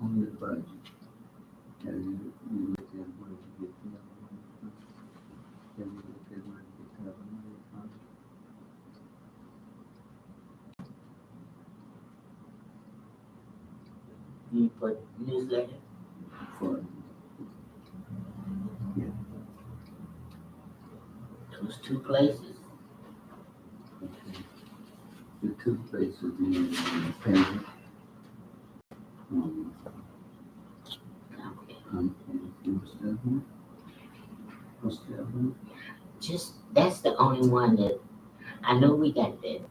on the budget, have you looked at where to get the other money from? Have you looked at where to get the other money from? You put newsletter, For, those two places. okay, the two places being payment. What's the other one? What's the other one? Just, that's the only one that, I know we got that,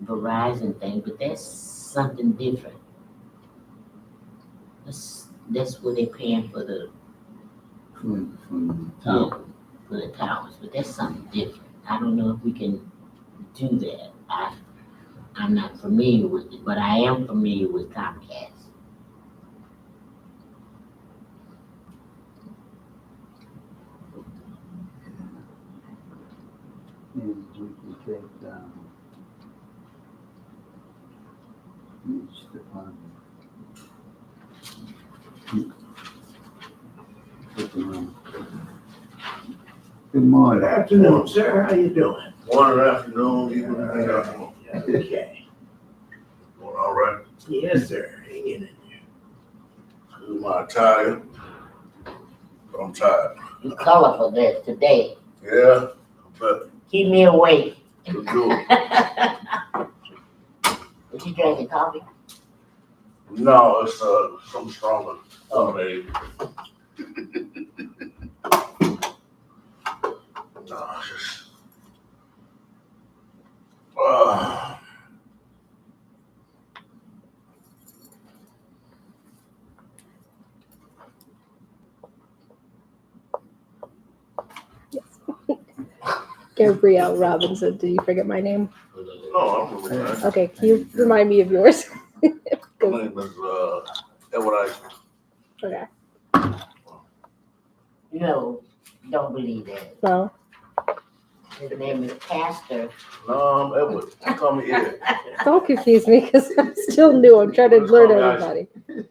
Verizon thing, but that's something different. That's what they're paying for the, From the tower. for the towers, but that's something different. I don't know if we can do that. I'm not familiar with it, but I am familiar with Comcast. And we can take down each department. Put them on. Good morning. Good afternoon, sir. How you doing? Morning, afternoon, evening, afternoon. Okay. Doing all right. Yes, sir. Hanging in there. I'm not tired, but I'm tired. You colorful there today. Yeah, but Keep me awake. to do it. Was you drinking coffee? No, it's some stronger lemonade. No, it's just. Gabrielle Robinson. Did you forget my name? No, I'm really nice. Okay, can you remind me of yours? My name is Edward Ice. Okay. No, don't believe that. No. His name is Pastor. No, I'm Edward. You call me Ed. Don't confuse me because I'm still new. I'm trying to Just learn call me everybody.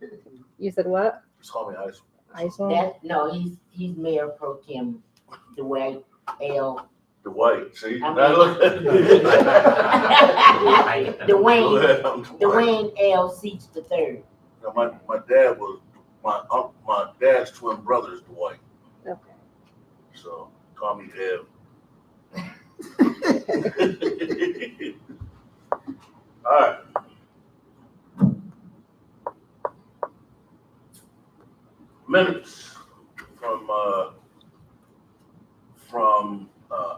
You said what? Just call me Ice. Iceland? No, he's Mayor Pro Tem Dwight L. The white, see? I mean- Now look at Dwayne Dwayne L. Seats the third. Now, my dad was, my dad's twin brother is Dwight, Okay. so call me Ed. All right. Minutes from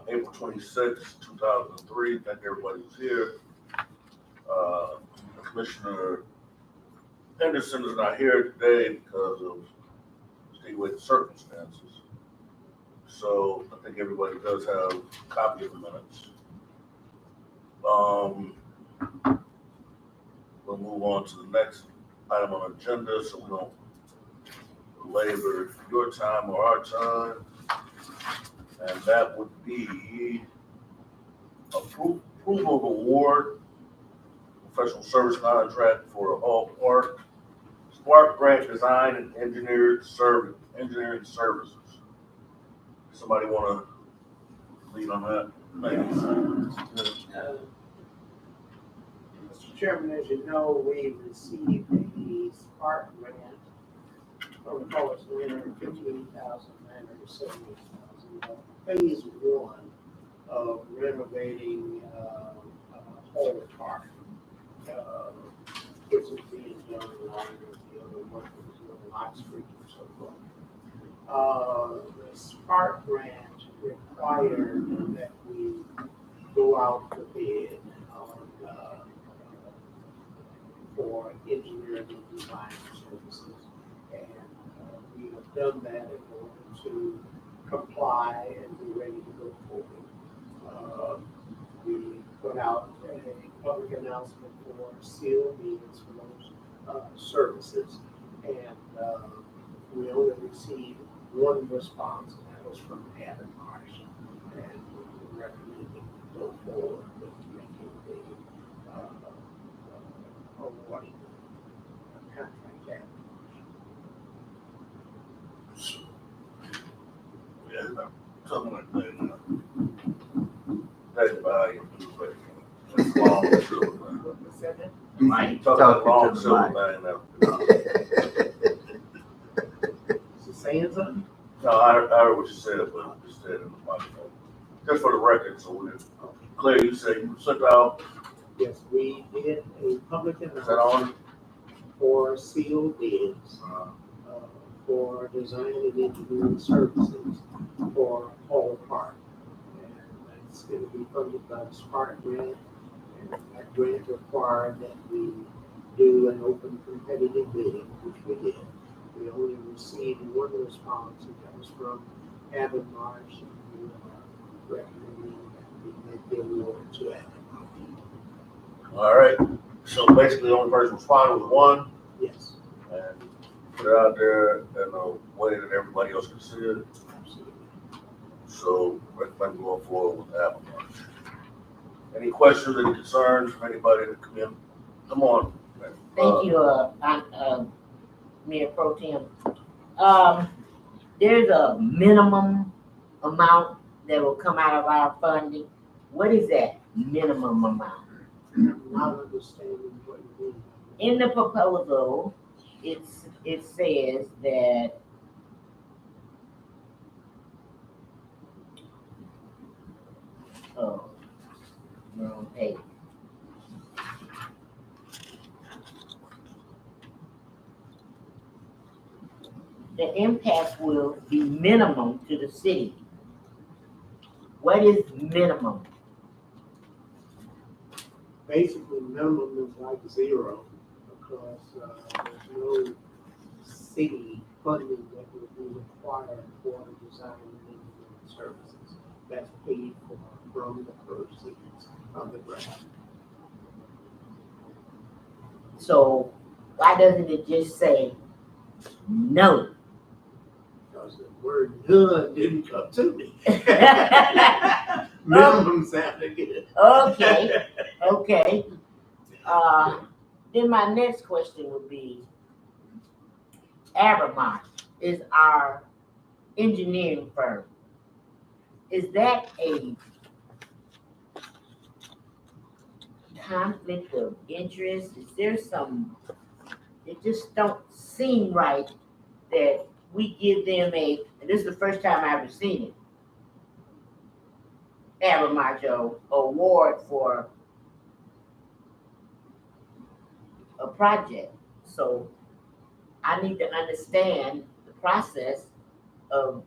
April 26, 2003. Thank everybody who's here. Commissioner Henderson is not here today because of extenuating circumstances. So I think everybody does have a copy of the minutes. We'll move on to the next item on the agenda so we don't belabor your time or our time. And that would be approval of award professional service contract for Hall Park Spark Grant Design and Engineering Services. Somebody want to lead on that? Mr. Chairman, as you know, we received a Spark grant from the Colors winner, $15,970,000. Phase one of renovating Hall Park. Which is being done along with the other workers on Lock Street and so forth. The Spark grant required that we go out to bid on for engineering and design services. And we have done that in order to comply and be ready to go forward. We put out a public announcement for sealed meetings for those services. And we only received one response, and that was from Adam Marsh. And we recommended go forward with making the awarding contract out. Yeah, something like that, you know. That's value. It's long, silver thing. What's that? Right. Talk about Talking long to the silver mic. thing now. Is it saying something? No, I heard what you said, but you said in the microphone. Just for the record, so we, Claire, you said you sent out, Yes, we did a public is that announcement on? for sealed bids for design and engineering services for Hall Park. And it's going to be funded by the Spark grant. And that grant required that we do an open competitive bidding, which we did. We only received one response, and that was from Abbott Marsh, and we are recommending that we make the award to Abbott Marsh. All right, so basically the only person responded was one, Yes, and put it out there in a way that everybody else can see it. absolutely. So recommend going forward with that one. Any questions, any concerns from anybody that come in? Come on. Thank you, Mayor Pro Tem. There's a minimum amount that will come out of our funding. What is that minimum amount? Not understanding what you mean. In the proposal, it says that oh, wrong page. The impact will be minimum to the city. What is minimum? Basically, minimum is like zero, because there's no city funding that would be required for the design and engineering services. That's paid for from the proceeds of the grant. So why doesn't it just say no? Because the word none didn't come to me. Minimum sounded good. Okay, okay. Then my next question would be, Abermont is our engineering firm. Is that a conflict of interest? Is there some, it just don't seem right that we give them and this is the first time I've ever seen it, Abermont award for a project. So I need to understand the process of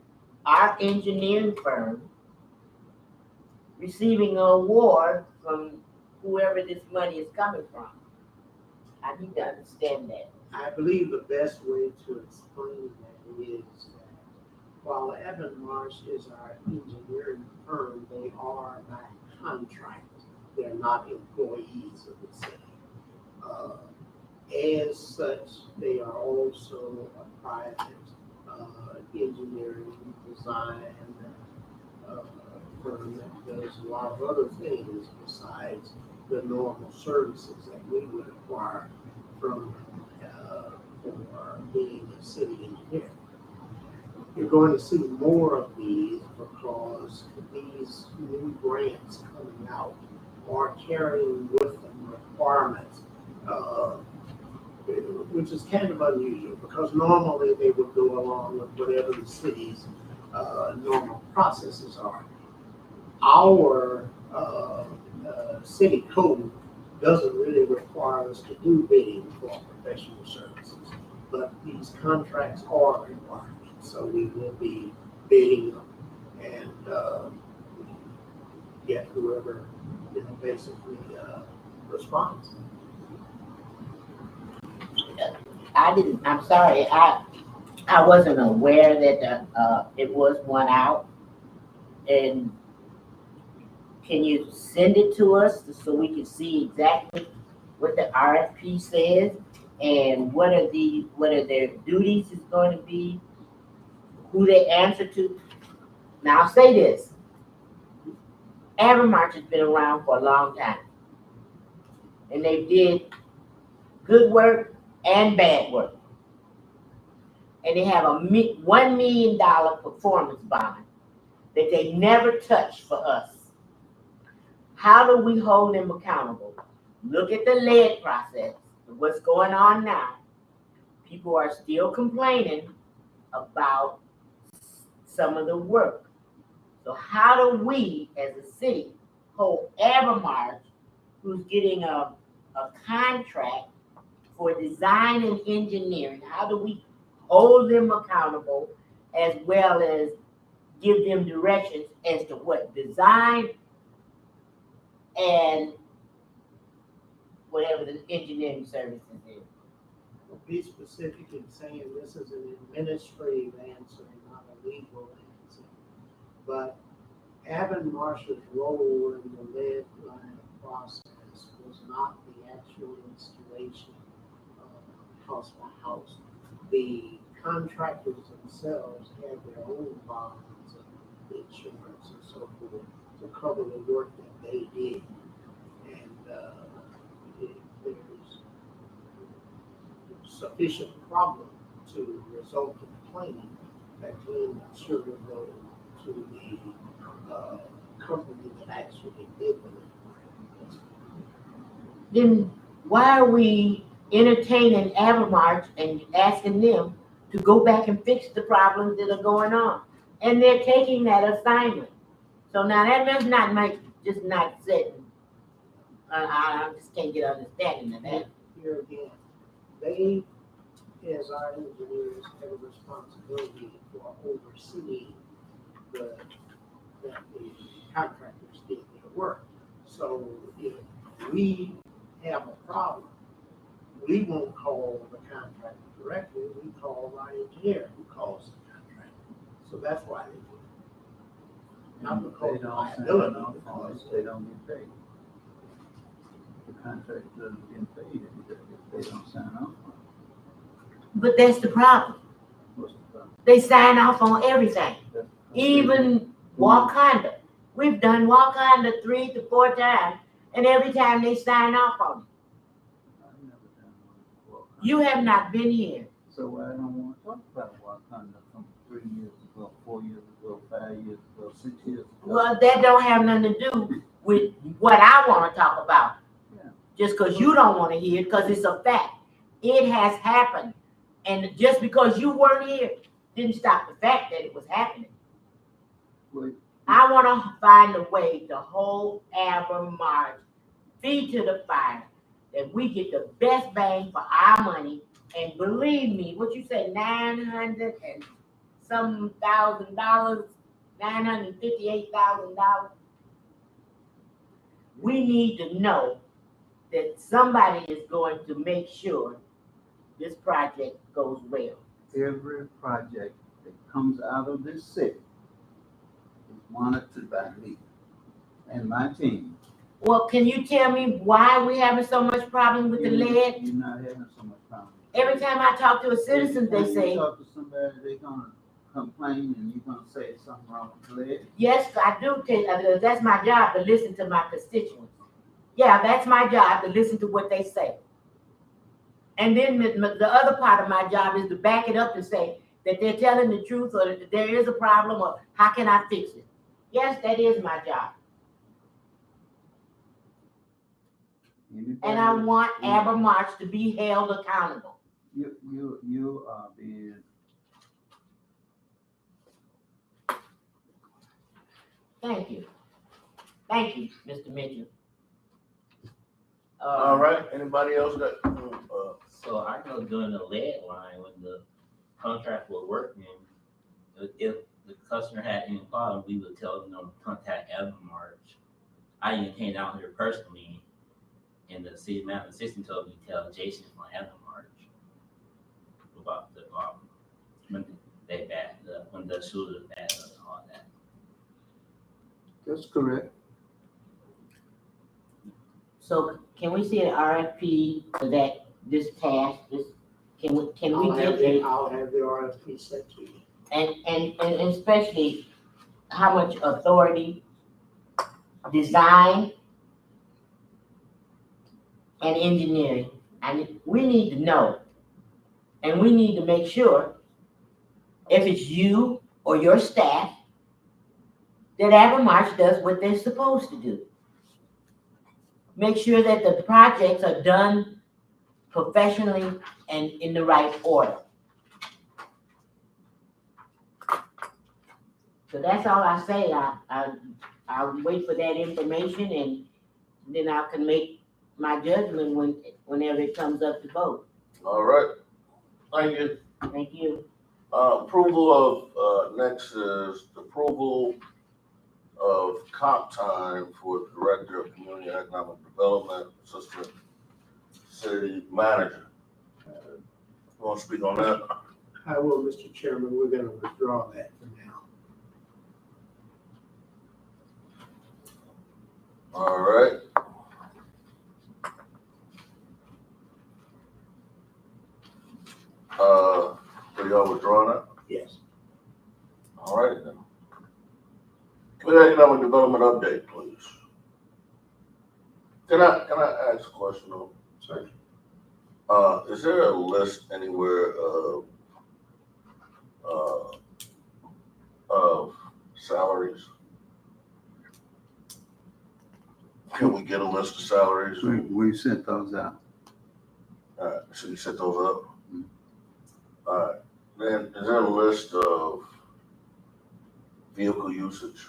our engineering firm receiving an award from whoever this money is coming from. I need to understand that. I believe the best way to explain that is that while Evan Marsh is our engineering firm, they are by contract. They're not employees of the city. As such, they are also a private engineering design firm that does a lot of other things besides the normal services that we would acquire from for being a city engineer. You're going to see more of these because these new grants coming out are carrying with them requirements, which is kind of unusual because normally they would go along with whatever the city's normal processes are. Our city code doesn't really require us to do bidding for professional services, but these contracts are required. So we will be bidding them and get whoever, basically responds. I'm sorry, I wasn't aware that it was one out. And can you send it to us so we can see exactly what the RFP says and what are their duties is going to be, who they answer to? Now I'll say this, Abermont has been around for a long time and they did good work and bad work. And they have a $1 million performance bond that they never touch for us. How do we hold them accountable? Look at the lead process, what's going on now. People are still complaining about some of the work. So how do we, as a city, hold Evermarch, who's getting a contract for design and engineering, how do we hold them accountable as well as give them directions as to what design and whatever the engineering services is? Well, be specific in saying this is an administrative answer, not a legal answer. But Avonmarsh's role in the lead line process was not the actual installation house by house. The contractors themselves had their own bonds and insurance and so forth to cover the work that they did. And there's sufficient problem to result in claim that claim should go to the company that actually did it. Then why are we entertaining Evermarch and asking them to go back and fix the problems that are going on? And they're taking that assignment. So now that's not my, just not sitting. I just can't get understanding of that. Here again, they, as our engineers, have a responsibility for overseeing that the contractors did their work. So if we have a problem, we won't call the contractor directly, we call our engineer who calls the contractor. So that's why they do it. Not because of liability, because They don't get paid. The contract doesn't get paid if they don't sign off on it. But that's the problem. What's the problem? They sign off on everything, That's- even Wakanda. We've done Wakanda 3 to 4 times, and every time they sign off on it. I've never done one before. You have not been here. So I don't want to talk about Wakanda from 3 years ago, 4 years ago, 5 years ago, 6 years ago. Well, that don't have nothing to do with what I want to talk about. Yeah. Just because you don't want to hear it, because it's a fact. It has happened. And just because you weren't here didn't stop the fact that it was happening. Well, I want to find a way to hold Evermarch feet to the fire, that we get the best bang for our money. And believe me, what you say, $900 and some $1,000, $958,000. We need to know that somebody is going to make sure this project goes well. every project that comes out of this city is monitored by me and my team. Well, can you tell me why we having so much problem with the lead? You're not having so much problem. Every time I talk to a citizen, they Every time say, you talk to somebody, they're gonna complain and you're gonna say something wrong with the lead. yes, I do. That's my job, to listen to my constituents. Yeah, that's my job, to listen to what they say. And then the other part of my job is to back it up and say that they're telling the truth, or that there is a problem, or how can I fix it? Yes, that is my job. And I want Evermarch to be held accountable. You are being. Thank you. Thank you, Mr. Mitchell. All right, anybody else got, So I know during the lead line, when the contract was working, if the customer had any problem, we would tell them to contact Evermarch. I even came down here personally, and the city manager assistant told me to tell Jason from Evermarch about the when they backed up, when the shooter backed up and all that. That's correct. So can we see an RFP for that, this task, can we get it? I'll have the RFP sent to you. And especially how much authority, design, and engineering. And we need to know And we need to make sure, if it's you or your staff, that Avamarch does what they're supposed to do. Make sure that the projects are done professionally and in the right order. So that's all I say. I'll wait for that information and then I can make my judgment whenever it comes up to vote. All right, thank you. Thank you. Approval of, next is approval of comp time for the Director of Community Economic Development, Assistant City Manager. You want to speak on that? I will, Mr. Chairman, we're gonna withdraw that for now. All right. So y'all withdrawing that? Yes. All right then. Community Economic Development update, please. Can I ask a question though? Sorry. Is there a list anywhere of salaries? Can we get a list of salaries? We sent those out. So you set those up? Alright, then is there a list of vehicle usage?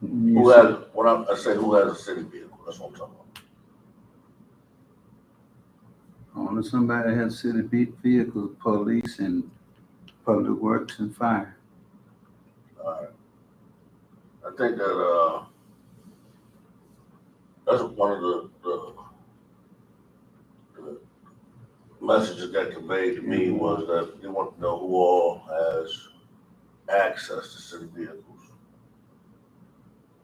Who has, I say who has a city vehicle, that's what I'm talking about. Only somebody has city vehicles, police and public works and fire. Alright. I think that, that's one of the messages that conveyed to me was that they want to know who all has access to city vehicles.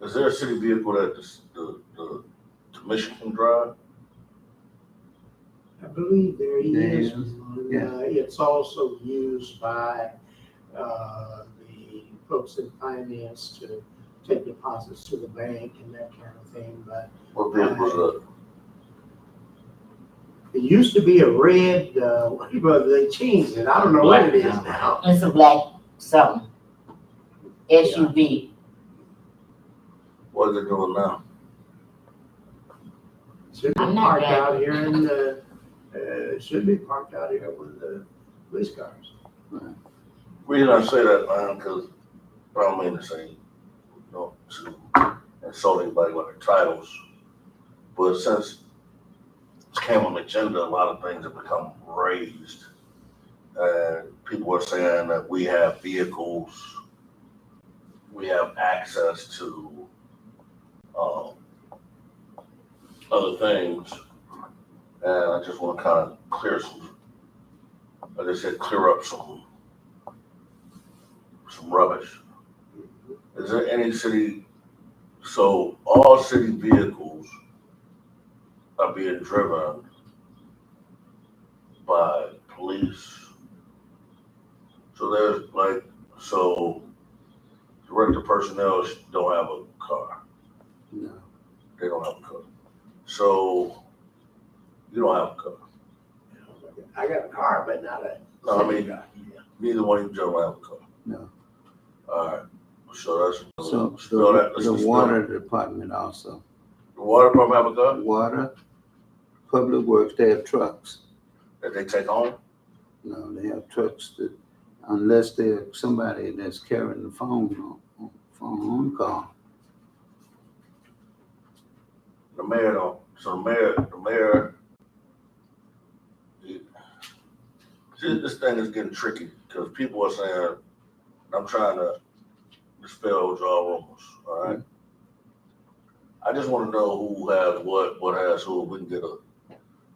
Is there a city vehicle that the commission can drive? I believe there is Yes, one. yeah. It's also used by the folks in finance to take deposits to the bank and that kind of thing, but What vehicle is that? it used to be a red, but they changed it. I don't know what it is now. It's a black something. SUV. What is it doing now? Should be I'm not parked driving. out here in the, should be parked out here with the police cars. Reason I say that, man, because I don't mean to say, you know, to insult anybody with their titles, but since it came on the agenda, a lot of things have become raised. And people are saying that we have vehicles, we have access to other things. And I just want to kind of clear up some rubbish. Is there any city, so all city vehicles are being driven by police? So there's like, so director personnel don't have a car. No. They don't have a car. So you don't have a car. I got a car, but not a. No, I mean, car. neither one of you gentlemen have a car. No. All right. So that's, So spell that. Let's the spell water department also. The water department have a car Water, public works, they have trucks. that they take home? No, they have trucks that, unless they're somebody that's carrying the phone on call. The mayor don't. So the mayor, see, this thing is getting tricky because people are saying, I'm trying to dispel draw rumors, all right? I just want to know who has what has who. We can get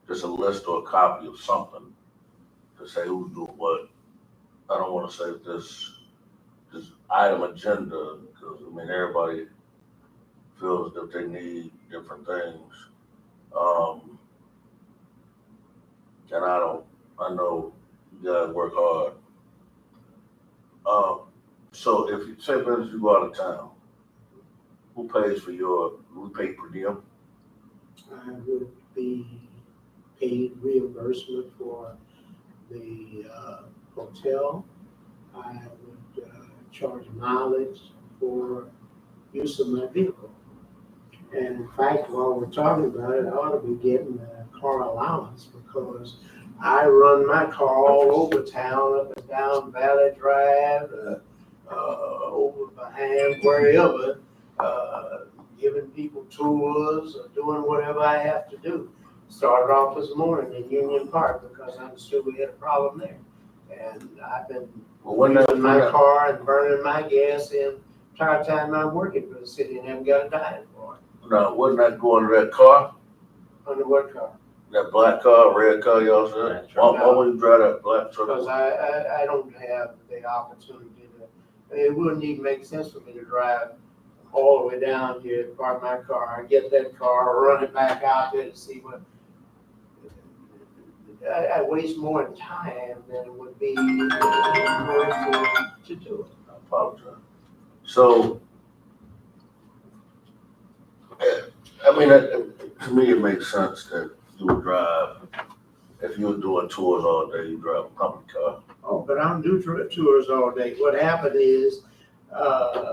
just a list or a copy of something to say who's doing what. I don't want to say this item agenda because I mean everybody feels that they need different things. And I know you guys work hard. So if you say, for instance, you go out of town, who pays for we pay per diem? I would be paid reimbursement for the hotel. I would charge mileage for use of my vehicle. And in fact, while we're talking about it, I ought to be getting a car allowance because I run my car all over town, up and down Valley Drive, over behind wherever, giving people tours or doing whatever I have to do. Started off this morning in Union Park because I understood we had a problem there. And I've been Well, when using my that, car and burning my gas the entire time I'm working for the city and haven't got a dime for it. now, wasn't that going to that car, Under what car? that black car, red car y'all said? Black truck. Why would you drive that black Because truck? I don't have the opportunity to, it wouldn't even make sense for me to drive all the way down here, park my car, get that car, run it back out there to see what. I waste more time than it would be worth to do it. I apologize. So, I mean, to me, it makes sense that you would drive, if you were doing tours all day, you drive a company car. Oh, but I don't do tours all day. What happened is,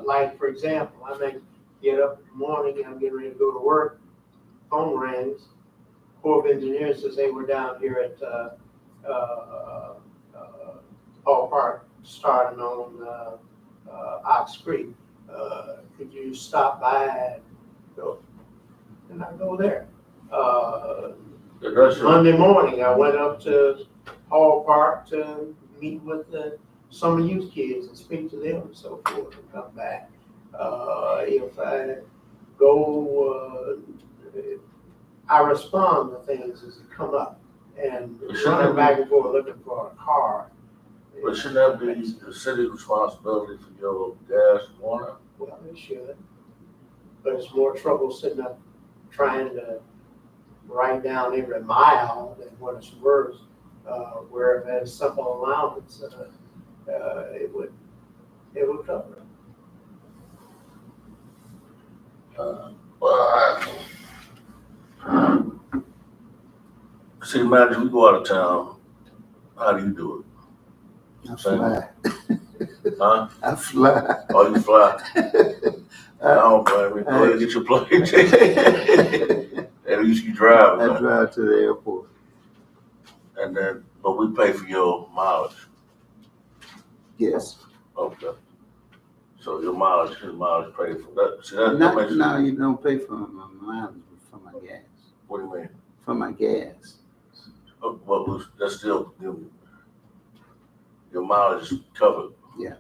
like, for example, I may get up in the morning and I'm getting ready to go to work, phone rings, Corps of Engineers says, hey, we're down here at, Paul Park, starting on, Ox Creek. Could you stop by and go? And I go there. That's your, Monday morning, I went up to Hall Park to meet with some of the youth kids and speak to them and so forth and come back. If I go, I respond to things as they come up and running back and forth looking for a car. but shouldn't that be the city's responsibility for your gas and water? Well, they should. But it's more trouble sitting up trying to write down every mile than what it's worth. Where if had a simple allowance, it would cover it. See, imagine we go out of town, how do you do I fly. it? Huh? I fly. Oh, you fly? I don't blame you. Go ahead and get your plane ticket. At least you drive. I Man. drive to the airport. And then, but we pay for your mileage. Yes. Okay. So your mileage, his mileage paid for that. See, that Not, makes no, you don't pay for my mileage, but for my gas. What do you mean? For my gas. Oh, well, that's still, your mileage is covered. Yeah.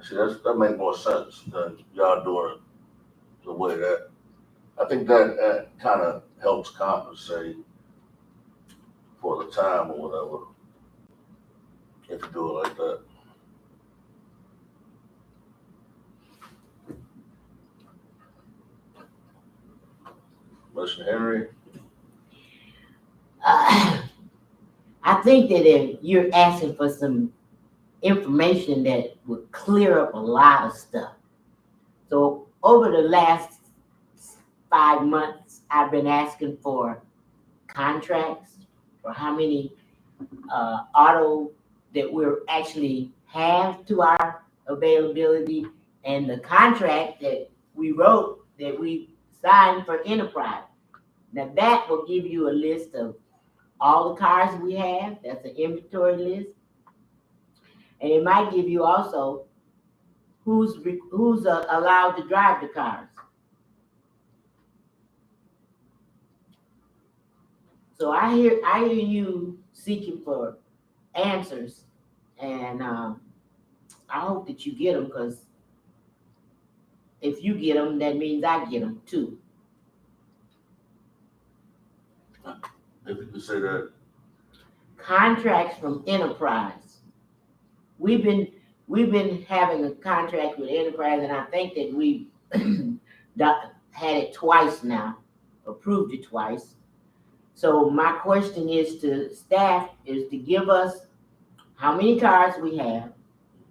See, that makes more sense than y'all doing it the way that, I think that kind of helps compensate for the time or whatever, if you do it like that. Mr. Henry? I think that if you're asking for some information that would clear up a lot of stuff. So over the last 5 months, I've been asking for contracts for how many auto that we're actually have to our availability, and the contract that we wrote, that we signed for Enterprise. Now that will give you a list of all the cars we have. That's an inventory list. And it might give you also who's allowed to drive the cars. So I hear you seeking for answers, and I hope that you get them, because if you get them, that means I get them too. If you could say that. Contracts from Enterprise. We've been having a contract with Enterprise, and I think that we had it twice now, approved it twice. So my question is to staff is to give us how many cars we have,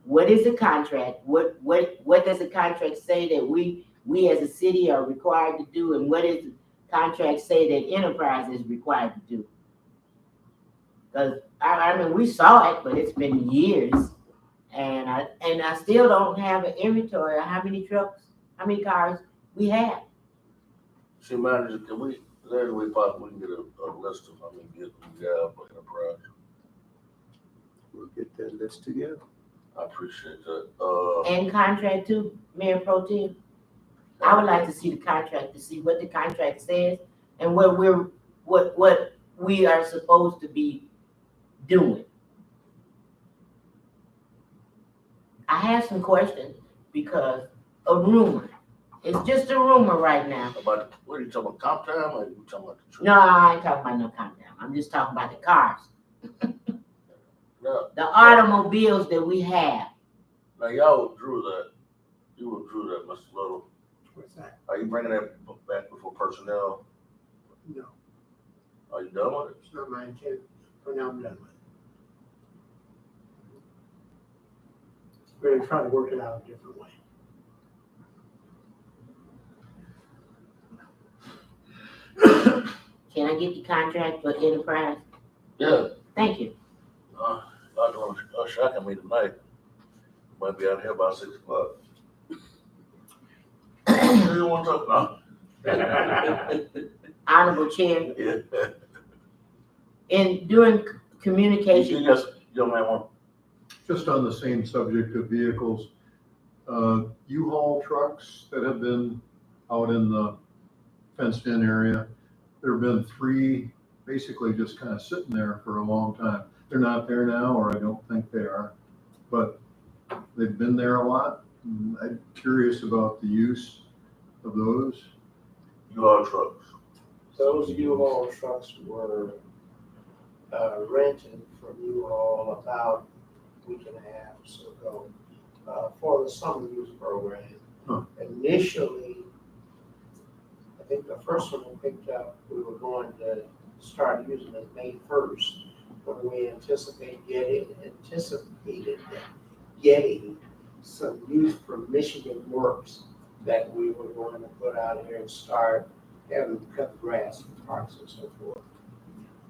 what is the contract, what does the contract say that we as a city are required to do, and what is contract say that Enterprise is required to do? Because I mean, we saw it, but it's been years, and I still don't have an inventory of how many trucks, how many cars we have. See, manager, can we, is there any way possible we can get a list of how many vehicles we have for Enterprise? We'll get that list together. I appreciate that. And contract too, Mayor Pro Tem. I would like to see the contract, to see what the contract says and what we are supposed to be doing. I have some questions because a rumor. It's just a rumor right now. About, what are you talking about, comp time, or you talking about the truck? No, I ain't talking about no countdown. I'm just talking about the cars, No, the automobiles that we have. now y'all withdrew that, you withdrew that, Mr. Little. What's that? Are you bringing that back before personnel? No, Are you done with it? it's not my intent. For now, I'm done with it. We're gonna try to work it out a different way. Can I get the contract for Enterprise? Yeah. Thank you. Not doing shocking me tonight. Might be out here by 6 o'clock. You don't want to talk now? Honorable Chair, Yeah. in during communication, Yes, young man, want, Just on the same subject of vehicles, U-Haul trucks that have been out in the fenced-in area, there have been 3 basically just kind of sitting there for a long time. They're not there now, or I don't think they are, but they've been there a lot. I'm curious about the use of those. you all trucks. Those U-Haul trucks were rented from U-Haul about a week and a half or so ago for the summer use program. Huh. Initially, I think the first one we picked up, we were going to start using it May 1st, when we anticipated getting some use from Michigan Works that we were going to put out here and start having them cut the grass and parks and so forth.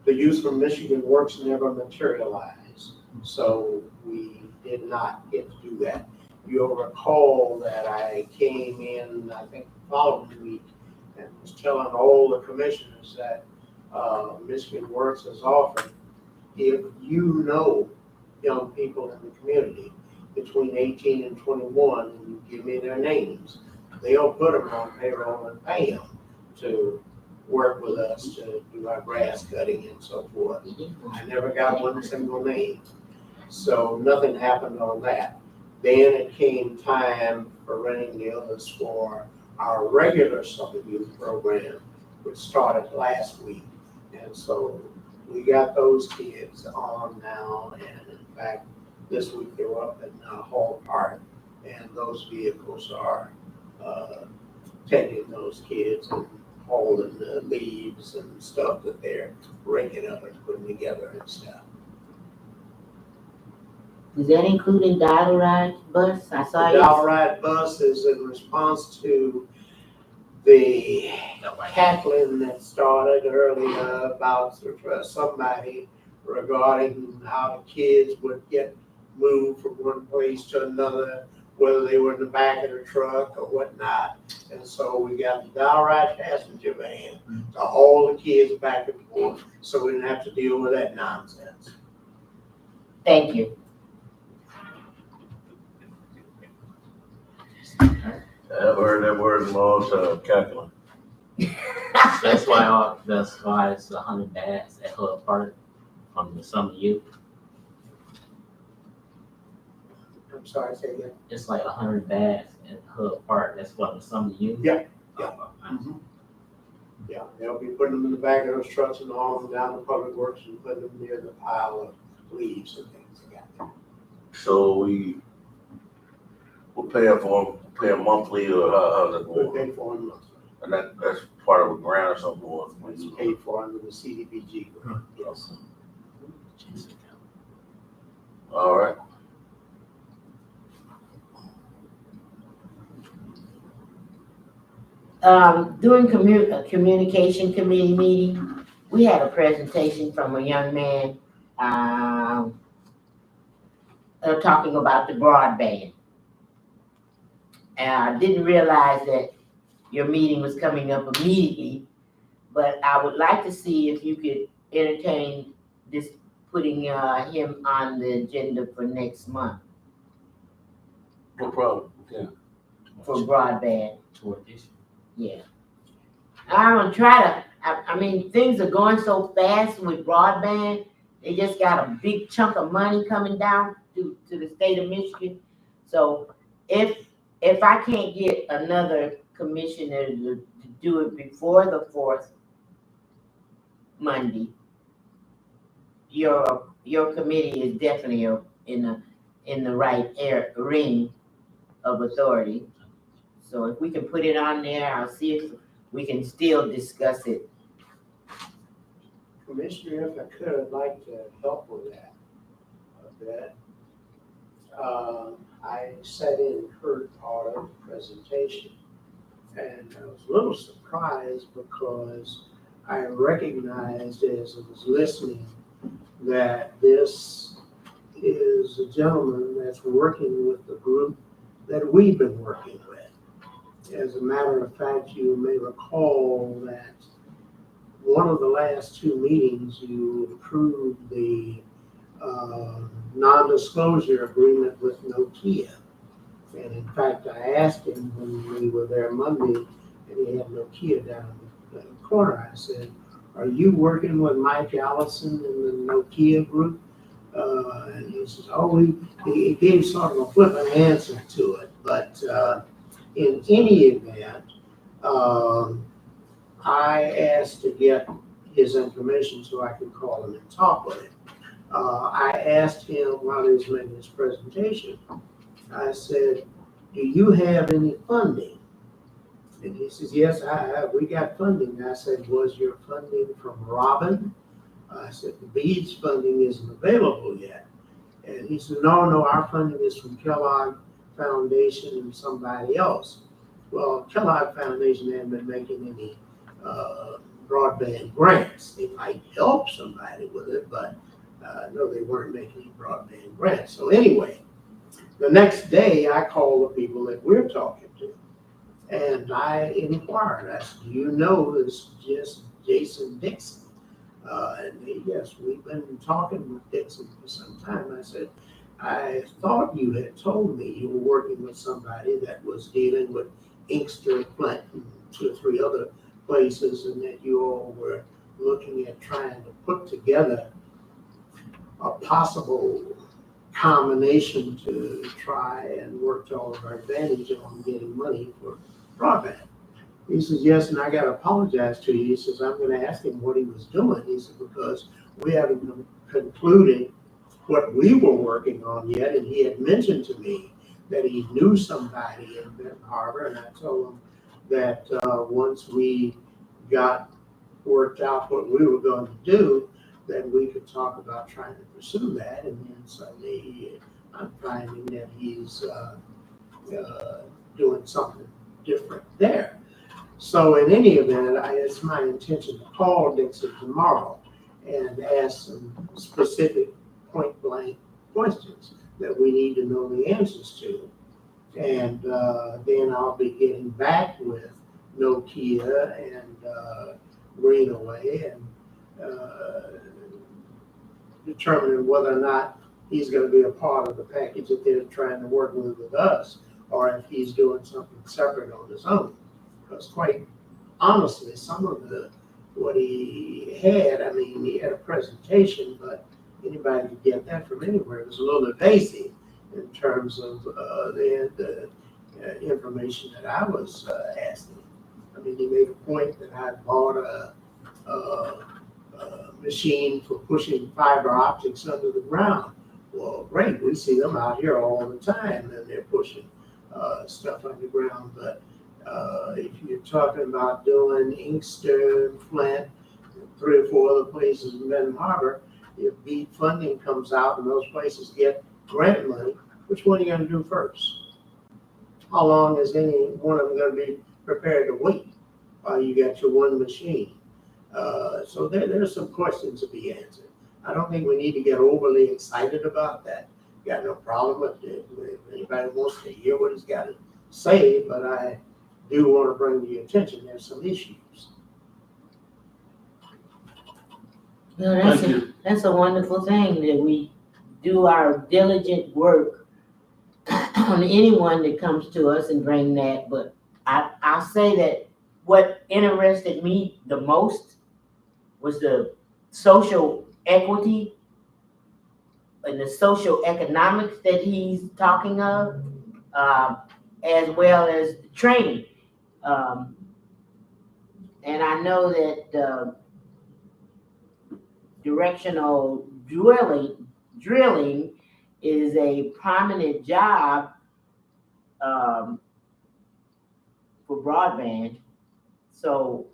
The use from Michigan Works never materialized, so we did not get to do that. You'll recall that I came in, I think, the following week and was telling all the commissioners that Michigan Works has offered, if you know young people in the community between 18 and 21, and you give me their names, they'll put them on payroll and pay them to work with us to do our grass cutting and so forth. I never got one single name. So nothing happened on that. Then it came time for renting the others for our regular summer youth program, which started last week. And so we got those kids on now, and in fact, this week they were up in Hall Park, and those vehicles are taking those kids and hauling the leaves and stuff that they're raking up and putting together and stuff. is that including Dial Ride bus? I saw The you. Dial Ride bus is in response to the cackling that started earlier about somebody regarding how the kids would get moved from one place to another, whether they were in the back of the truck or whatnot. And so we got the Dial Ride passenger van to haul the kids back and forth, so we didn't have to deal with that nonsense. Thank you. I've heard that word in a long time, cackling. That's why it's 100 bags at Hub Park from the summer youth. I'm sorry, say again. It's like 100 bags at Hub Park. That's what the summer youth. Yeah, yeah. Yeah, they'll be putting them in the back of those trucks and hauling them down to Public Works and putting them near the pile of leaves and things they got there. So we'll pay for them, pay them monthly, or how's that We going? pay for them monthly. And that's part of a grant or something, or It's paid for under the CDBG grant, yes. all right. During a communication committee meeting, we had a presentation from a young man, talking about the broadband. And I didn't realize that your meeting was coming up immediately, but I would like to see if you could entertain this, putting, him on the agenda for next month No problem, yeah. for broadband. Toward this. Yeah. I'm gonna try to, I mean, things are going so fast with broadband. They just got a big chunk of money coming down to the state of Michigan. So if I can't get another commissioner to do it before the 4th Monday, your committee is definitely in the right ring of authority. So if we can put it on there, I'll see if we can still discuss it. Commissioner, if I could, I'd like to help with that a bit. I sat in and heard part of the presentation, and I was a little surprised because I recognized as I was listening that this is a gentleman that's working with the group that we've been working with. As a matter of fact, you may recall that one of the last two meetings, you approved the non-disclosure agreement with Nokia. And in fact, I asked him when we were there Monday, and he had Nokia down in the corner. I said, "Are you working with Mike Allison in the Nokia group?" And he says, "Oh, he gave sort of a flippant answer to it." But in any event, I asked to get his information so I could call him and talk with him. I asked him while he was making his presentation, I said, "Do you have any funding?" And he says, "Yes, we got funding." I said, "Was your funding from Robin?" I said, "The BEADS funding isn't available yet." And he said, No, our funding is from Kellogg Foundation and somebody else." Well, Kellogg Foundation hadn't been making any broadband grants. They might help somebody with it, but no, they weren't making any broadband grants. So anyway, the next day I called the people that we're talking to, and I inquired. I said, "Do you know this just Jason Dixon?" And they, "Yes, we've been talking with Dixon for some time." I said, "I thought you had told me you were working with somebody that was dealing with Inkster, Flint, and 2 or 3 other places, and that you all were looking at trying to put together a possible combination to try and work to all of our advantage on getting money for broadband." He says, "Yes, and I got to apologize to you." He says, "I'm going to ask him what he was doing." He said, "Because we haven't concluded what we were working on yet." And he had mentioned to me that he knew somebody in Benton Harbor, and I told him that once we got worked out what we were going to do, then we could talk about trying to pursue that. And then suddenly I'm finding that he's doing something different there. So in any event, it's my intention to call Dixon tomorrow and ask some specific point blank questions that we need to know the answers to. And then I'll be getting back with Nokia and Greenaway and determining whether or not he's going to be a part of the package that they're trying to work with us, or if he's doing something separate on his own. Because quite honestly, some of what he had, I mean, he had a presentation, but anybody could get that from anywhere. It was a little evasive in terms of the information that I was asking. I mean, he made a point that I bought a machine for pushing fiber optics under the ground. Well, great, we see them out here all the time, and they're pushing stuff underground. But if you're talking about doing Inkster, Flint, 3 or 4 other places in Benton Harbor, if BEAD funding comes out and those places get grant money, which one are you going to do first? How long is any one of them going to be prepared to wait while you got your one machine. So there's some questions to be answered. I don't think we need to get overly excited about that. Got no problem with it. If anybody wants to hear what he's got to say, but I do want to bring to your attention, there's some issues. No, Thank you. that's a wonderful thing that we do our diligent work on anyone that comes to us and bring that. But I'll say that what interested me the most was the social equity and the social economics that he's talking of, as well as the training. And I know that directional drilling is a prominent job for broadband. So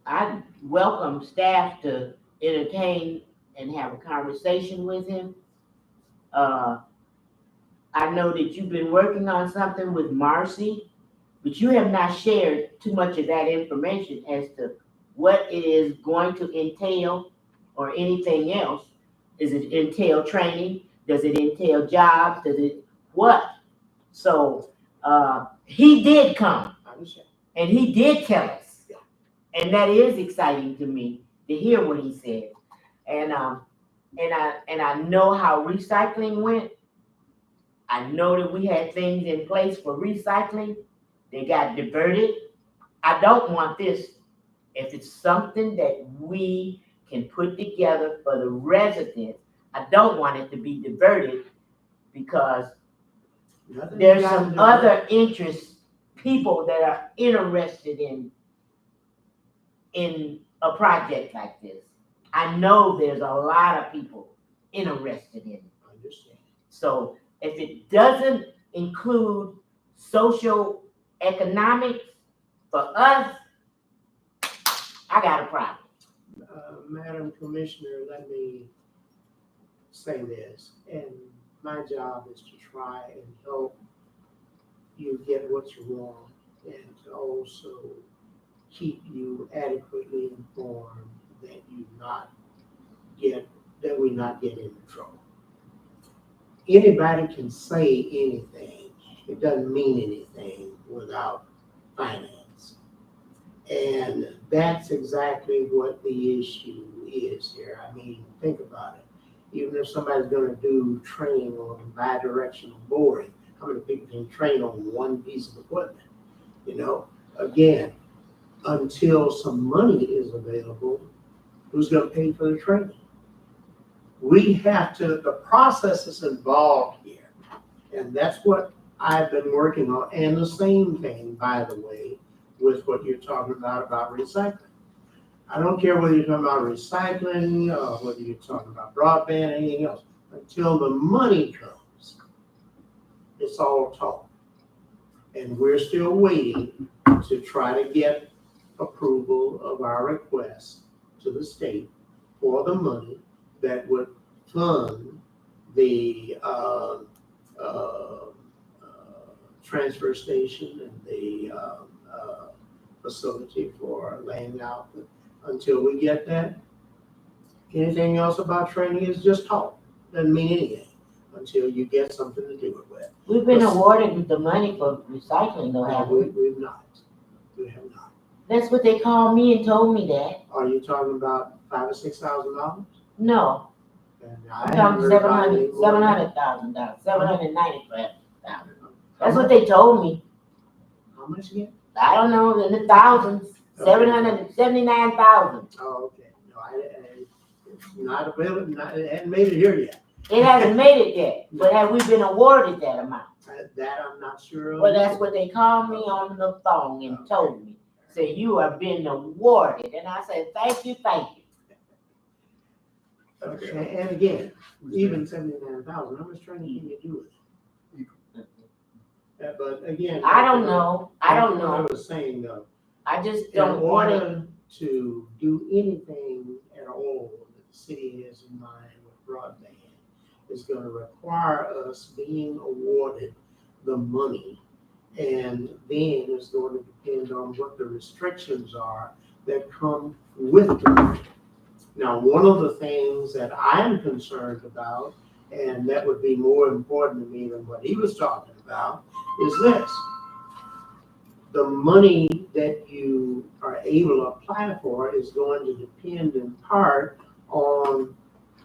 I welcome staff to entertain and have a conversation with him. I know that you've been working on something with Marcy, but you have not shared too much of that information as to what it is going to entail or anything else. Does it entail training? Does it entail jobs? Does it what? So he did come I understand. and he did tell us. And that is exciting to me to hear what he said. And I know how recycling went. I know that we had things in place for recycling. They got diverted. I don't want this. If it's something that we can put together for the residents, I don't want it to be diverted because Nothing there's you gotta some do. other interest, people that are interested in a project like this. I know there's a lot of people interested in it. I understand. So if it doesn't include social economics for us, I got a problem. Madam Commissioner, let me say this, and my job is to try and help you get what you want and to also keep you adequately informed that we not get into trouble. Anybody can say anything. It doesn't mean anything without finance. And that's exactly what the issue is here. I mean, think about it. Even if somebody's gonna do training on bidirectional boring, how many people can train on one piece of equipment? You know, again, until some money is available, who's gonna pay for the training? We have to, the process is involved here. And that's what I've been working on. And the same thing, by the way, with what you're talking about recycling. I don't care whether you're talking about recycling, or whether you're talking about broadband, or anything else. Until the money comes, it's all talk. And we're still waiting to try to get approval of our request to the state for the money that would fund the transfer station and the facility for laying out. Until we get that, anything else about training is just talk. Doesn't mean anything until you get something to do it with. We've been awarded the money for recycling though, No, haven't we? we've not. We have not. That's what they called me and told me that. Are you talking about $5,000 or $6,000? No, And I'm I talking haven't heard about any more than that. $700,000, $795,000. That's what they told me. How much again? I don't know, in the thousands, 779,000. Oh, okay. No, it's not available, it hadn't made it here yet. It hasn't made it yet, but have we been awarded that amount? That I'm not sure of. Well, that's what they called me on the phone and told me. Say, you have been awarded. And I said, thank you, thank you. Okay, and again, even 79,000, how much training can you do with it? But again. I don't know. I don't What I know. was saying though, I just in don't want it. order to do anything at all that the city has in mind with broadband, is gonna require us being awarded the money And then it's going to depend on what the restrictions are that come with the grant. Now, one of the things that I'm concerned about, and that would be more important to me than what he was talking about, is this. The money that you are able to apply for is going to depend in part on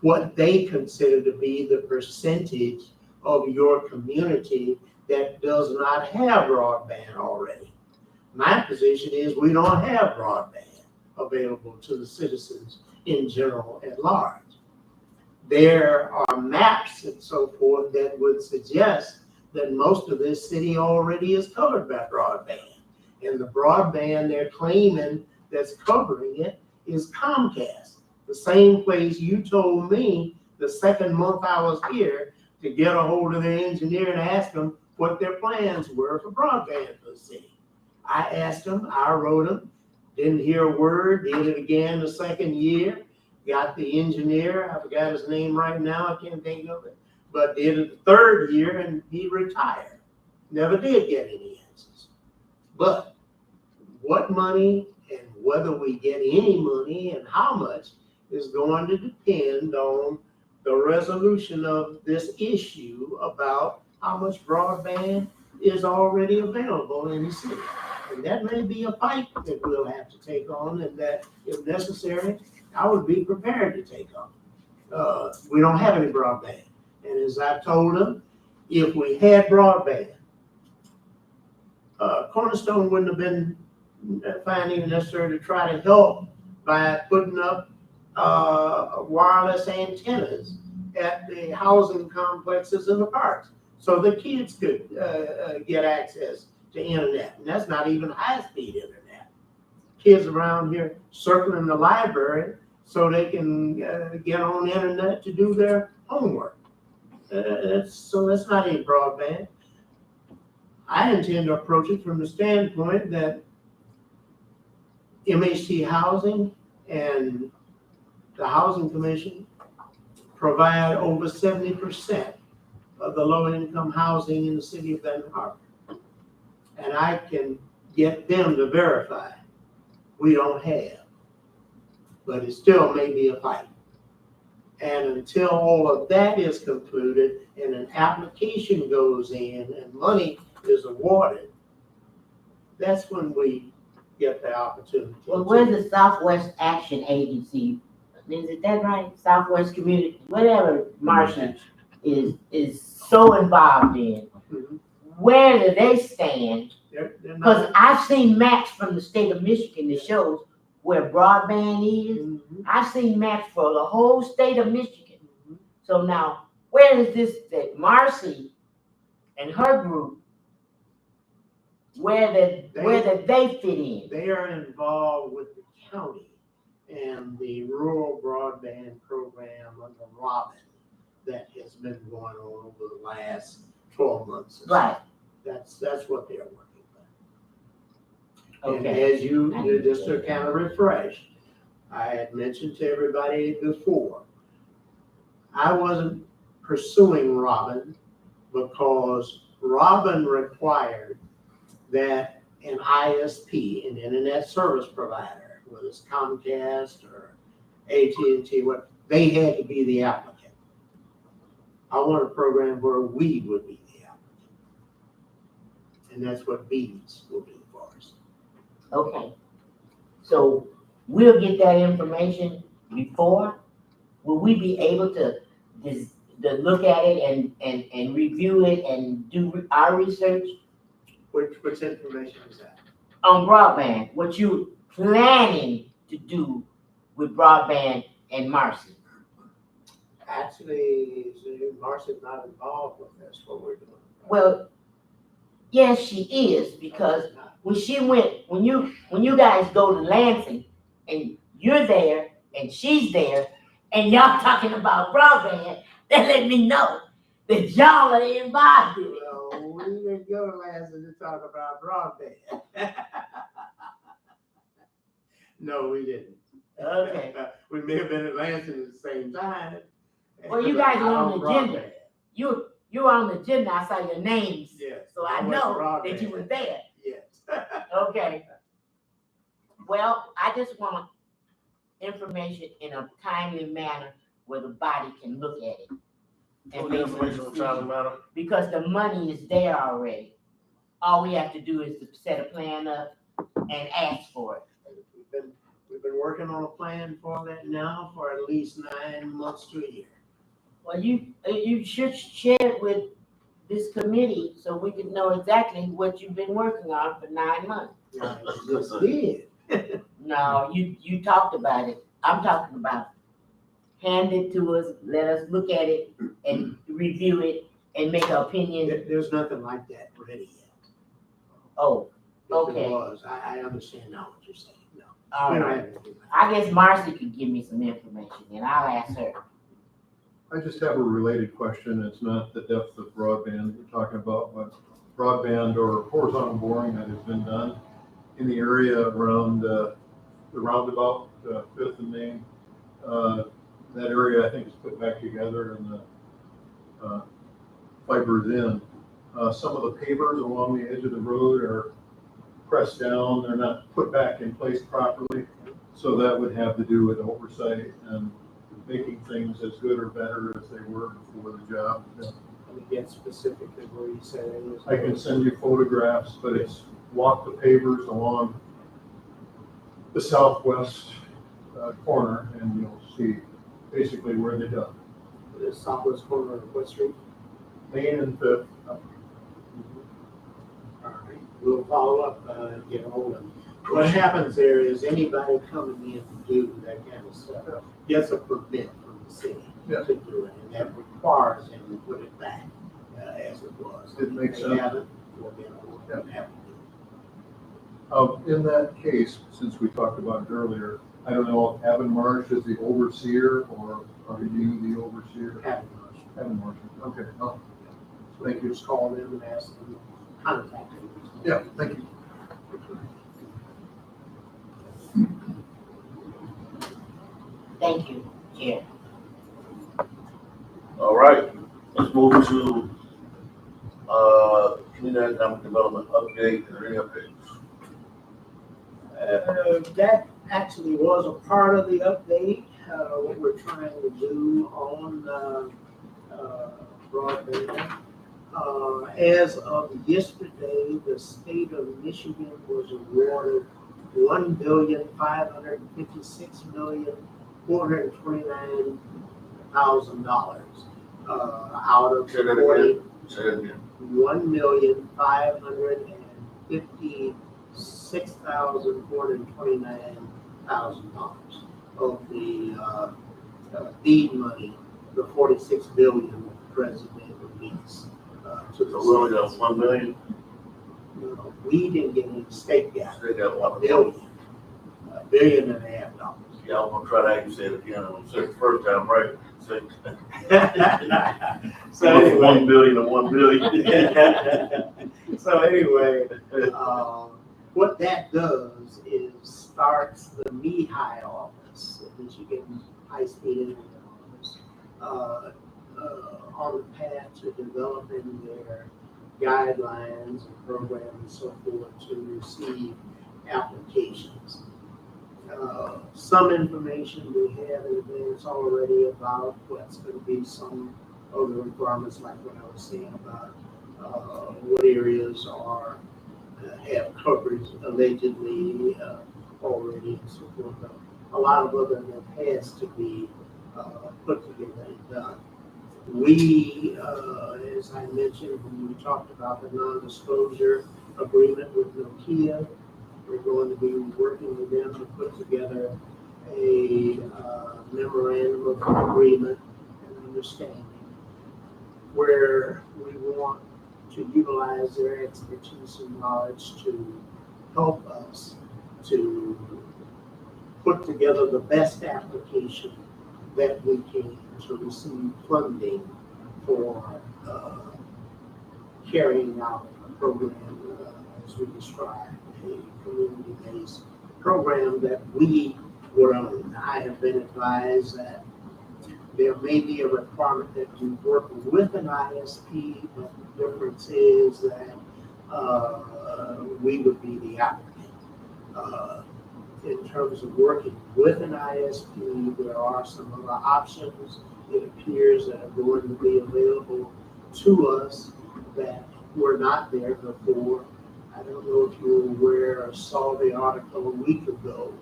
what they consider to be the percentage of your community that does not have broadband already. My position is we don't have broadband available to the citizens in general at large. There are maps and so forth that would suggest that most of this city already is covered by broadband. And the broadband they're claiming that's covering it is Comcast. The same place you told me the second month I was here to get a hold of the engineer and ask them what their plans were for broadband for the city. I asked them, I wrote them, didn't hear a word, did it again the second year, got the engineer, I forgot his name right now, I can't think of it, but did it the third year and he retired. Never did get any answers. But what money and whether we get any money and how much is going to depend on the resolution of this issue about how much broadband is already available in the city. And that may be a fight that we'll have to take on, and that if necessary, I would be prepared to take on. We don't have any broadband. And as I told them, if we had broadband, Cornerstone wouldn't have been finding it necessary to try to help by putting up wireless antennas at the housing complexes in the parks so the kids could get access to internet. And that's not even high-speed internet. Kids around here circling the library so they can get on the internet to do their homework. So that's not any broadband. I intend to approach it from the standpoint that MHT Housing and the Housing Commission provide over 70% of the low-income housing in the city of Benton Harbor. And I can get them to verify we don't have, but it still may be a fight. And until all of that is concluded and an application goes in and money is awarded, that's when we get the opportunity. Well, where's the Southwest Action Agency? Is that right? Southwest Community, whatever Marcia is so involved in. Mhm. Where do they stand? They're Because not. I've seen maps from the state of Michigan that shows where broadband is. Mhm. I've seen maps for the whole state of Michigan. So now, where is this that Marcy and her group, where did they fit in? They are involved with the county and the rural broadband program under Robin that has been going on over the last 12 months. or so. Right, That's what they're working with. And okay. as you, just to kind of refresh, I had mentioned to everybody before, I wasn't pursuing Robin because Robin required that an ISP, an internet service provider, whether it's Comcast or AT&T, what, they had to be the applicant. I want a program where we would be the applicant. And that's what BEADS will do for us. Okay. So we'll get that information before. Will we be able to look at it and review it and do our research Which information is that? on broadband? What you planning to do with broadband and Marcy? Actually, Marcy's not involved with this, what we're doing. Well, yes, she is, because when you guys go to Lansing and you're there and she's there and y'all talking about broadband, that let me know that y'all are involved in it. Well, we didn't go to Lansing to talk about broadband. No, we didn't. Okay. We may have been at Lansing at the same time. Well, you guys were on the Broadband. agenda. You're on the agenda. I saw your names. Yes. so I I was know broadband. that you were there. Yes. Okay. Well, I just want information in a timely manner where the body can look at it. So And the make some information on time decisions. matter, Because the money is there already. All we have to do is to set a plan up and ask for it. We've been working on a plan for that now for at least 9 months to a year. Well, you should share it with this committee so we can know exactly what you've been working on for 9 months. I just did. No, you talked about it. I'm talking about hand it to us, let us look at it and review it and make an opinion. There's nothing like that ready yet. Oh, If Okay. it was, I understand now what you're saying. No, all we don't right. have anything like I guess Marcy could give me some information and I'll ask her. I just have a related question. It's not the depth of broadband we're talking about, but broadband or horizontal boring that has been done in the area around the roundabout, Fifth and Main. That area, I think, is put back together and the fiber's in. Some of the pavers along the edge of the road are pressed down. They're not put back in place properly. So that would have to do with oversight and making things as good or better as they were before the job. Let me get specifically where you said it is. I can send you photographs, but it's walk the pavers along the southwest corner and you'll see basically where they're done. The southwest corner of West Street. Main and Fifth. All right, we'll follow up, and get hold of them. What happens there is anybody coming in to do that kind of stuff gets a permit from the city Yeah. to do it, and that requires them to put it back as it was. It makes They sense. haven't, well, then we'll have to do In that case, since we talked about it earlier, I don't know if Evan Marsh is the overseer or are you the overseer? it. Have a motion. Evan Marsh, okay. Oh, So you just call them and ask them, contact them. yeah, thank you. Thank you, Chair. all right, let's move to, community economic development update, and any updates? That actually was a part of the update, what we're trying to do on broadband. As of yesterday, the state of Michigan was awarded $1,556,429,000 out of Say that again. Say that again. $1,556,429,000 of the BEAD money, the $46 billion the president released. To the So we only got 1 million, we didn't get any, the state got they got $1 1 billion, $1.5 billion. Yeah, I'm gonna try to have you say it again, I'm saying the first time, right? Say, So anyway. 1 billion to 1 billion. So anyway, what that does is starts the MIHI office, the Michigan High Speed Internet Office, on the path to developing their guidelines and programs and so forth to receive applications. Some information we have in advance already about what's going to be some of the requirements, like what I was saying about what areas are have coverage allegedly already and so forth. A lot of other that has to be put together and done. We, as I mentioned when we talked about the non-disclosure agreement with Nokia, we're going to be working with them to put together a memorandum of agreement and understanding where we want to utilize their expertise and knowledge to help us to put together the best application that we can to receive funding for carrying out a program, as we described, a community-based program that we would own. I have been advised that there may be a requirement that you work with an ISP, but the difference is that we would be the applicant. In terms of working with an ISP, there are some other options, it appears, that are going to be available to us that were not there before. I don't know if you were aware or saw the article a week ago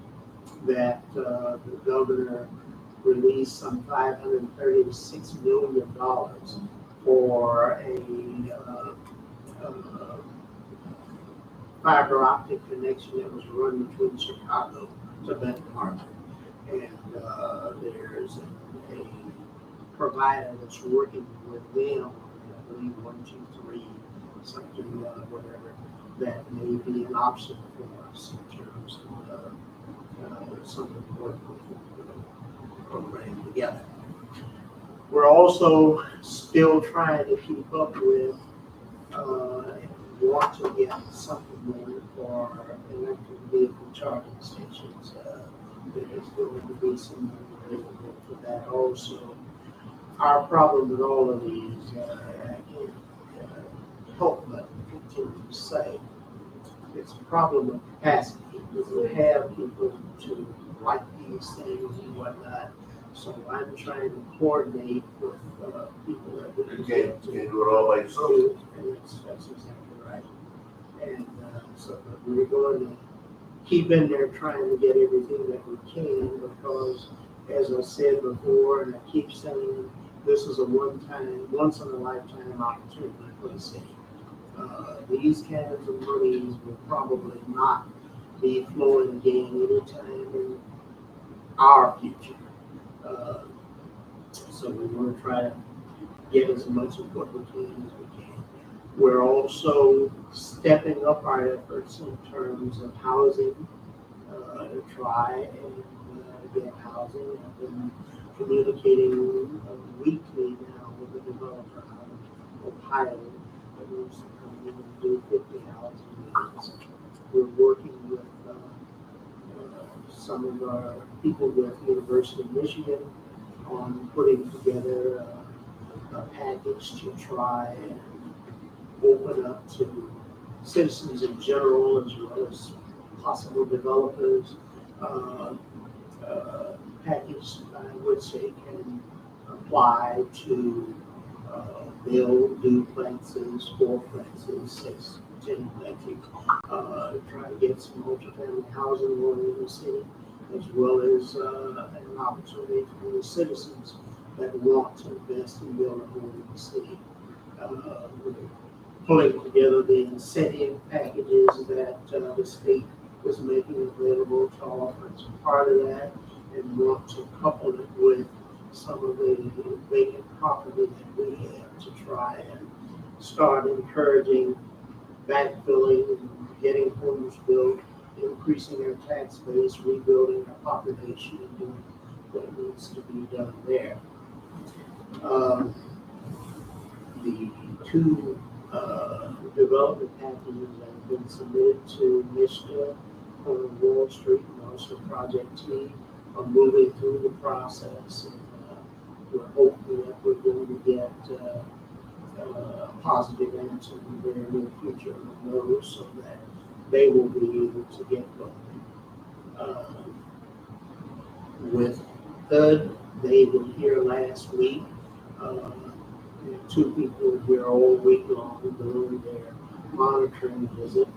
that the governor released some $536 million for a fiber optic connection that was run between Chicago to Benton Harbor. And there's a provider that's working with them, I believe 123, something, whatever, that may be an option for us in terms of something to work with the program together. We're also still trying to keep up with want to get something more for electric vehicle charging stations. There's going to be some available for that also. Our problem with all of these, I can't help but continue to say, it's a problem of capacity. We have people to like these things and whatnot. So I'm trying to coordinate with people that we You can't do it all by yourself. and that's exactly right. And so we're going to keep in there trying to get everything that we can, because as I said before, and I keep saying, this is a one-time, once-in-a-lifetime opportunity for the city. These kinds of monies will probably not be flowing again anytime in our future. So we want to try to get as much of what we can as we can. We're also stepping up our efforts in terms of housing, to try and get housing. I've been communicating weekly now with the developer out of Ohio that wants to come in and do 50 housing units. We're working with some of our people with University of Michigan on putting together a package to try and open up to citizens in general, as well as possible developers, package by which they can apply to build duplexes, fourplexes, 6, 10 plexes, try to get some multifamily housing going in the city, as well as an opportunity for the citizens that want to invest and build a home in the city. We're pulling together the incentive packages that the state is making available to offer as part of that, and want to couple it with some of the vacant property that we have to try and start encouraging backfilling and getting homes built, increasing our tax base, rebuilding our population, and doing what needs to be done there. The two development packages that have been submitted to MISTA on Wall Street and also Project T are moving through the process. And we're hoping that we're going to get a positive answer in the very near future on those, so that they will be able to get going. With HUD, they were here last week. Two people here all week long doing their monitoring visit.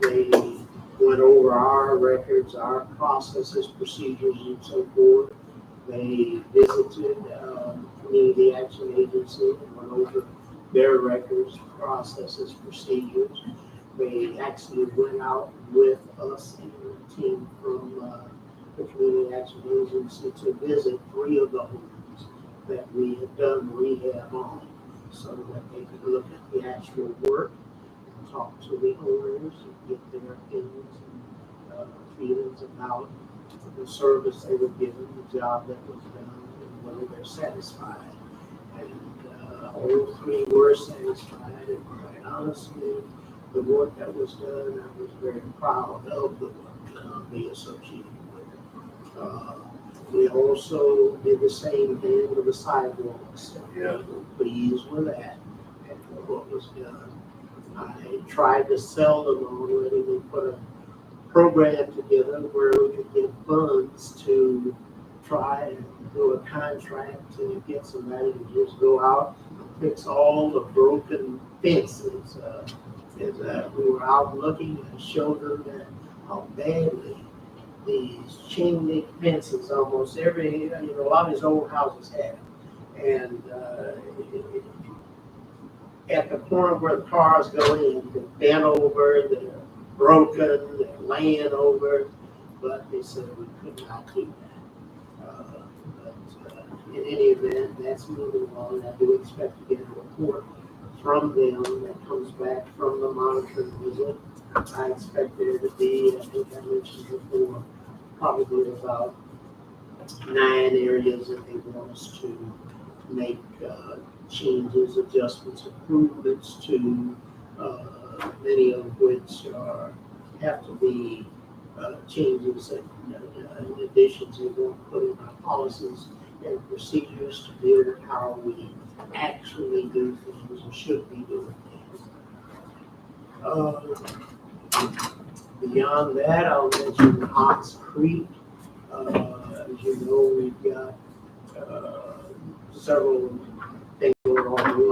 They went over our records, our processes, procedures, and so forth. They visited Community Action Agency and went over their records, processes, procedures. They actually went out with us and a team from the Community Action Agency to visit 3 of the homes that we have done rehab on, so that they could look at the actual work and talk to the owners and get their opinions and feelings about the service they were given, the job that was done, and whether they're satisfied. And all 3 were satisfied, and quite honestly, the work that was done, I was very proud of the work being associated with it. We also did the same thing with the sidewalks. Yeah. We were pleased with that and what was done. I tried to sell them already. We put a program together where we could get funds to try and do a contract to get somebody to just go out and fix all the broken fences. We were out looking and showed them that how badly these chain link fences, almost every, a lot of these old houses have. And at the point where the cars go in, they're bent over, they're broken, they're laying over, but they said we could not do that. In any event, that's moving along. I do expect to get a report from them that comes back from the monitoring visit. I expect there to be, I think I mentioned before, probably about 9 areas that they want us to make changes, adjustments, improvements to, many of which have to be changes and additions they want to put in our policies and procedures to deal with how we actually do things or should be doing things. Beyond that, I'll mention Ox Creek. As you know, we've got several things going on.